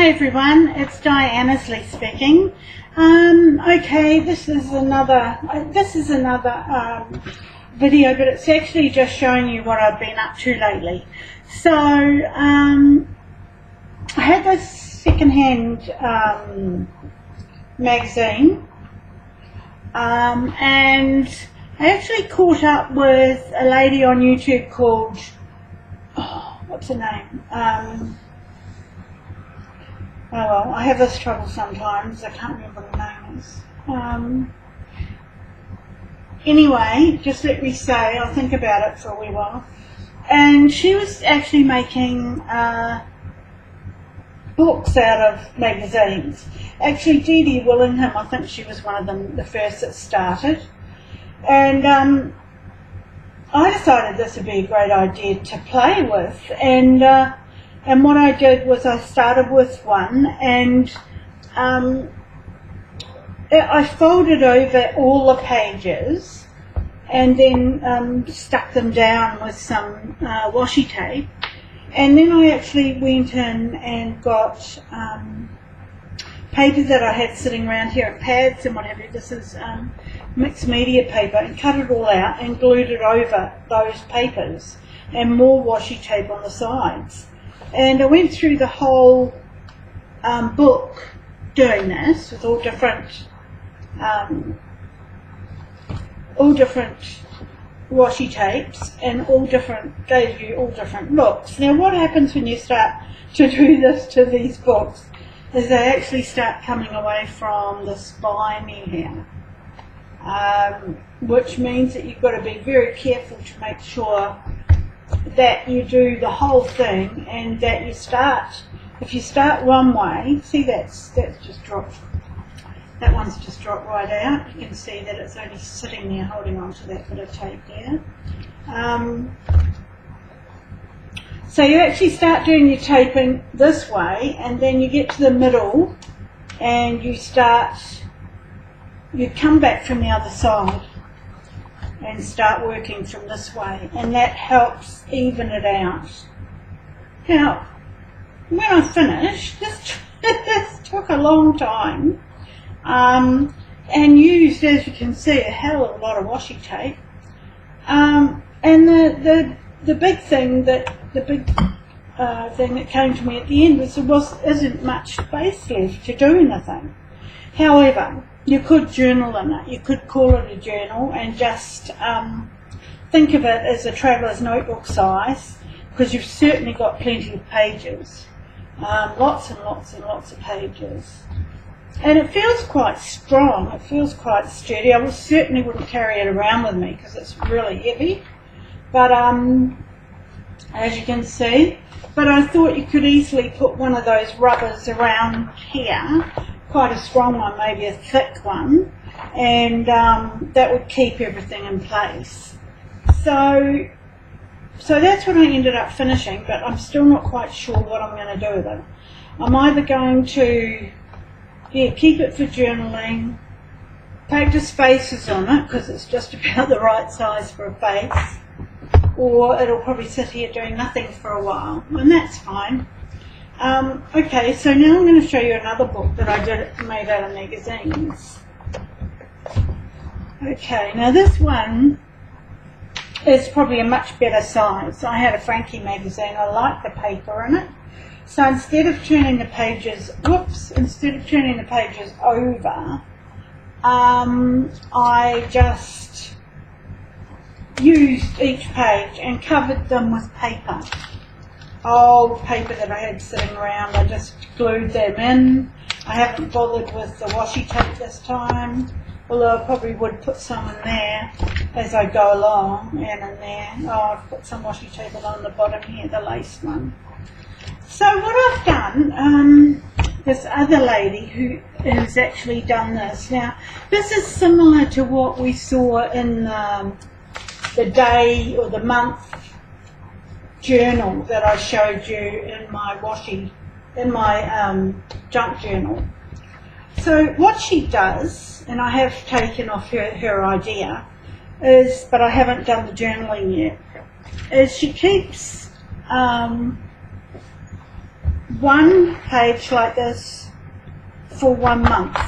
Hi everyone, it's Annesley speaking. Okay, this is another video, but it's actually just showing you what I've been up to lately. So I had this second-hand magazine, and I actually caught up with a lady on YouTube called, what's her name? Oh well, I have this trouble sometimes. I can't remember what her name is. Anyway, just let me say, I'll think about it for a wee while. And she was actually making books out of magazines. Actually, Dee Willingham, I think she was one of them, the first that started. And I decided this would be a great idea to play with. And what I did was I started with one, and I folded over all the pages and then stuck them down with some washi tape. And then I actually went in and got paper that I had sitting around here, and pads and what have you. This is mixed media paper, and cut it all out and glued it over those papers and more washi tape on the sides. And I went through the whole book doing this with all different washi tapes, and gave you all different looks. Now what happens when you start to do this to these books is they actually start coming away from the spine here, which means that you've got to be very careful to make sure that you do the whole thing, and that you start, if you start one way, see that's just dropped, that one's just dropped right out. You can see that it's only sitting there holding on to that bit of tape there. So you actually start doing your taping this way, and then you get to the middle and you come back from the other side and start working from this way, and that helps even it out. Now, when I finished, this took a long time, and used, as you can see, a hell of a lot of washi tape. And the big thing that came to me at the end was there isn't much space left to do anything. However, you could journal in it. You could call it a journal and just think of it as a traveller's notebook size, because you've certainly got plenty of pages, lots and lots and lots of pages. And it feels quite strong, it feels quite sturdy. I certainly wouldn't carry it around with me because it's really heavy, but as you can see, but I thought you could easily put one of those rubbers around here, quite a strong one, maybe a thick one, and that would keep everything in place. So that's what I ended up finishing, but I'm still not quite sure what I'm going to do with it. I'm either going to keep it for journaling, practice faces on it because it's just about the right size for a face, or it'll probably sit here doing nothing for a while, and that's fine. Okay, so now I'm going to show you another book that I made out of magazines. Okay, now this one is probably a much better size. I had a Frankie magazine. I like the paper in it. So instead of turning the pages over, I just used each page and covered them with paper. Old paper that I had sitting around, I just glued them in. I haven't bothered with the washi tape this time, although I probably would put some in there as I go along, and in there. Oh, I've put some washi tape along the bottom here, the lace one. So what I've done, this other lady who has actually done this. Now, this is similar to what we saw in the day or the month journal that I showed you in my junk journal. So what she does, and I have taken off her idea, but I haven't done the journaling yet, is she keeps one page like this for 1 month.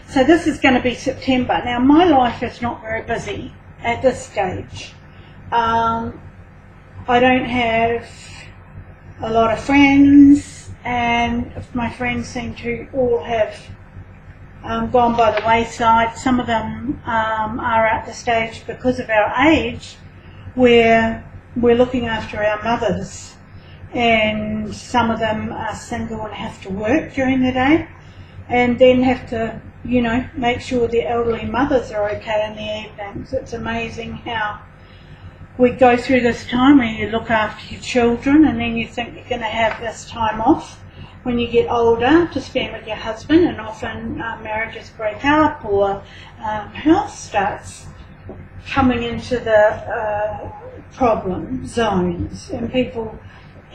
So this is going to be September. Now my life is not very busy at this stage. I don't have a lot of friends, and my friends seem to all have gone by the wayside. Some of them are at the stage, because of our age, where we're looking after our mothers, and some of them are single and have to work during the day, and then have to, you know, make sure the elderly mothers are okay in the evenings. It's amazing how we go through this time where you look after your children, and then you think you're going to have this time off when you get older to spend with your husband, and often marriages break up, or health starts coming into the problem zones, and people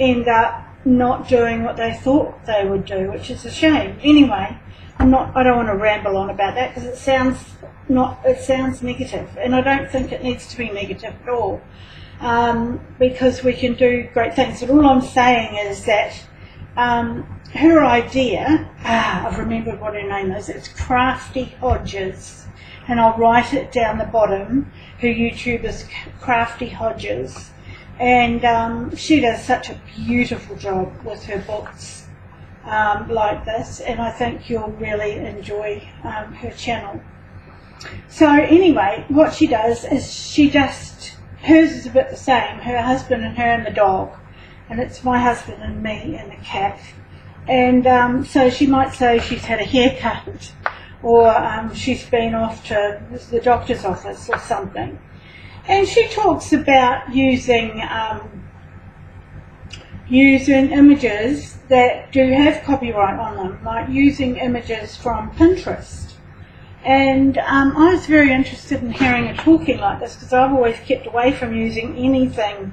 end up not doing what they thought they would do, which is a shame. Anyway, I don't want to ramble on about that, because it sounds negative, and I don't think it needs to be negative at all, because we can do great things. But all I'm saying is that her idea, I've remembered what her name is, it's Crafty Hodges, and I'll write it down the bottom. Her YouTube is Crafty Hodges, and she does such a beautiful job with her books like this, and I think you'll really enjoy her channel. So anyway, what she does is hers is a bit the same, her husband and her and the dog, and it's my husband and me and the cat. And so she might say she's had a haircut, or she's been off to the doctor's office or something. And she talks about using images that do have copyright on them, like using images from Pinterest. And I was very interested in hearing her talking like this, because I've always kept away from using anything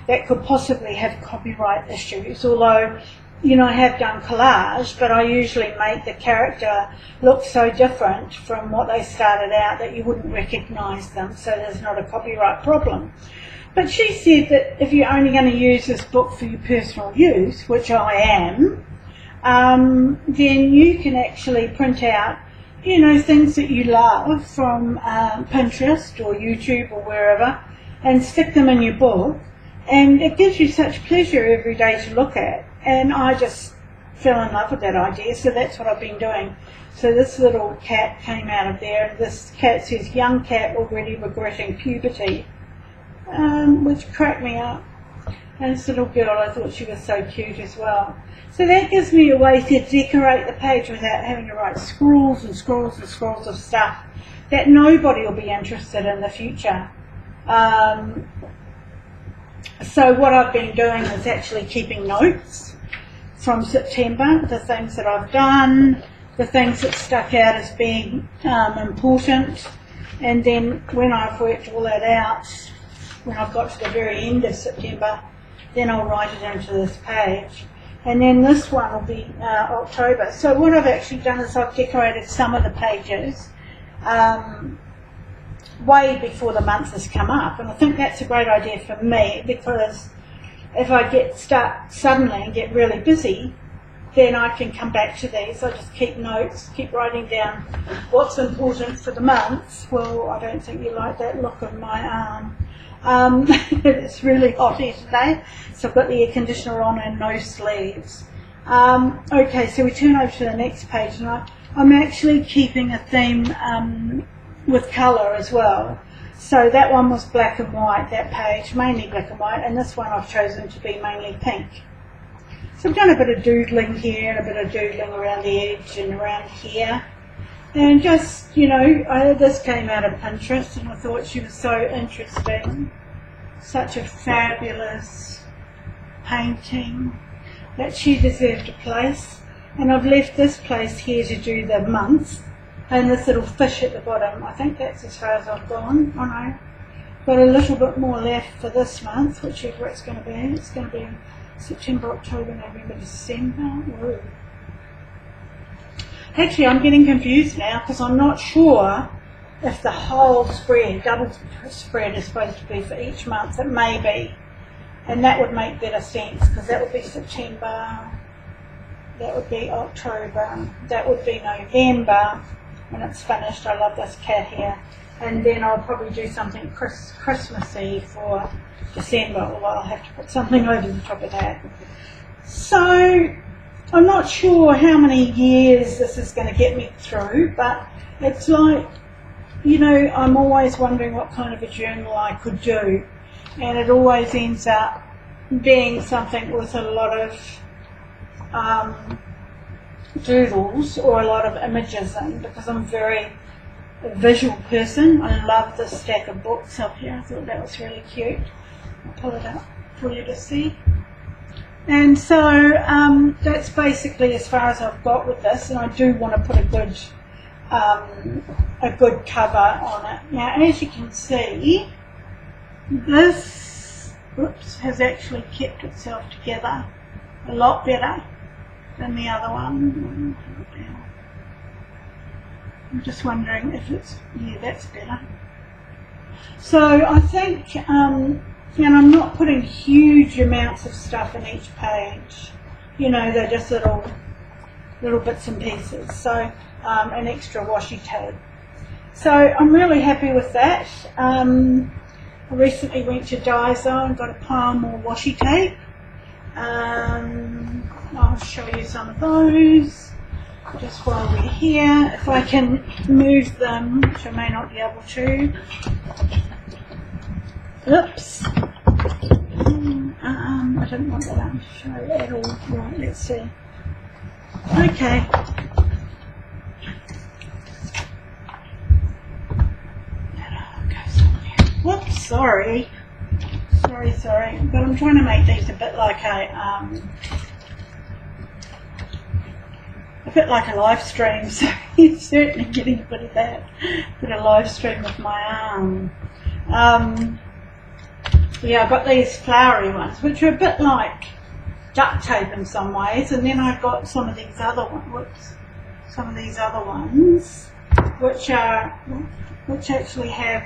that could possibly have copyright issues, although, you know, I have done collage, but I usually make the character look so different from what they started out that you wouldn't recognise them, so there's not a copyright problem. But she said that if you're only going to use this book for your personal use, which I am, then you can actually print out, you know, things that you love from Pinterest or YouTube or wherever, and stick them in your book, and it gives you such pleasure every day to look at. And I just fell in love with that idea, so that's what I've been doing. So this little cat came out of there, and this cat says, "Young cat already regretting puberty," which cracked me up. And this little girl, I thought she was so cute as well. So that gives me a way to decorate the page without having to write scrawls and scrawls and scrawls of stuff that nobody will be interested in the future. So what I've been doing is actually keeping notes from September, the things that I've done, the things that stuck out as being important, and then when I've worked all that out, when I've got to the very end of September, then I'll write it into this page. And then this one will be October. So what I've actually done is I've decorated some of the pages way before the month has come up, and I think that's a great idea for me, because if I get stuck suddenly and get really busy, then I can come back to these. I just keep notes, keep writing down what's important for the month. Well, I don't think you like that look of my arm. It's really hot here today, so I've got the air conditioner on and no sleeves. Okay, so we turn over to the next page, and I'm actually keeping a theme with colour as well. So that one was black and white, that page, mainly black and white, and this one I've chosen to be mainly pink. So I've done a bit of doodling here and a bit of doodling around the edge and around here. And just, you know, this came out of Pinterest, and I thought she was so interesting. Such a fabulous painting that she deserved a place. And I've left this place here to do the month. And this little fish at the bottom, I think that's as far as I've gone. I know. Got a little bit more left for this month, whichever it's going to be. It's going to be September, October, November, December. Whoa. Actually, I'm getting confused now, because I'm not sure if the whole spread, double spread, is supposed to be for each month. It may be. and that would make better sense because that would be September, that would be October, that would be November when it's finished. I love this cat here. And then I'll probably do something Christmassy for December, although I'll have to put something over the top of that. So I'm not sure how many years this is going to get me through, but it's like, you know, I'm always wondering what kind of a journal I could do, and it always ends up being something with a lot of doodles or a lot of images in, because I'm very a visual person. I love this stack of books up here. I thought that was really cute. I'll pull it up for you to see. And so that's basically as far as I've got with this, and I do want to put a good cover on it. Now, as you can see, this has actually kept itself together a lot better than the other one. I'm just wondering if it's, yeah, that's better. So I think, and I'm not putting huge amounts of stuff in each page. You know, they're just little bits and pieces. So an extra washi tape. So I'm really happy with that. I recently went to Daiso and got a pile more washi tape. I'll show you some of those just while we're here. If I can move them, which I may not be able to. Oops. I didn't want that to show at all. Right, let's see. Okay. Whoops, sorry. Sorry. But I'm trying to make these a bit like a live stream, so you're certainly getting a bit of that. Bit of live stream with my arm. Yeah, I've got these flowery ones, which are a bit like duct tape in some ways, and then I've got some of these other ones. Which actually have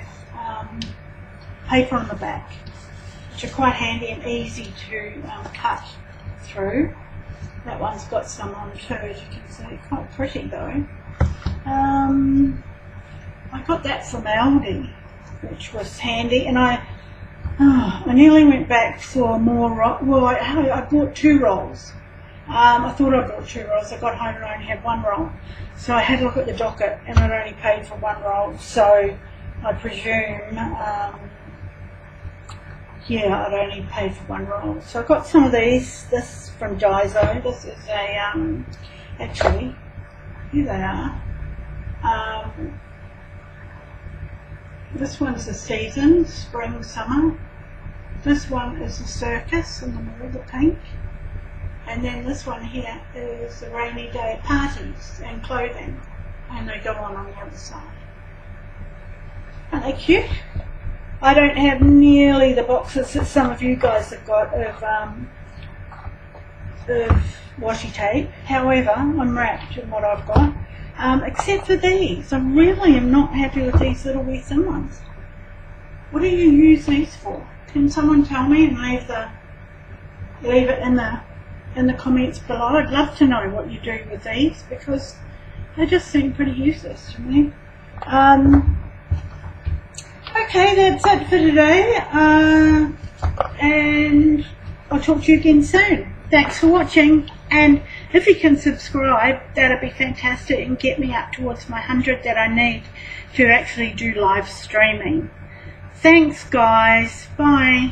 paper on the back, which are quite handy and easy to cut through. That one's got some on too, as you can see. Quite pretty though. I got that from Aldi, which was handy, and I nearly went back for more. Well, I bought 2 rolls. I thought I bought 2 rolls. I got home and I only had 1 roll. So I had a look at the docket, and I'd only paid for 1 roll. So I presume, yeah, I'd only paid for 1 roll. So I got some of these. This from Daiso. This is a actually, here they are. This one's the season, spring, summer. This one is the circus in the middle of the pink. And then this one here is the rainy day parties and clothing. And they go on the other side. Aren't they cute? I don't have nearly the boxes that some of you guys have got of washi tape. However, I'm wrapped in what I've got. Except for these. I really am not happy with these little wee thin ones. What do you use these for? Can someone tell me and leave it in the comments below? I'd love to know what you do with these, because they just seem pretty useless to me. Okay, that's it for today, and I'll talk to you again soon. Thanks for watching, and if you can subscribe, that'd be fantastic and get me up towards my 100 that I need to actually do live streaming. Thanks guys, bye.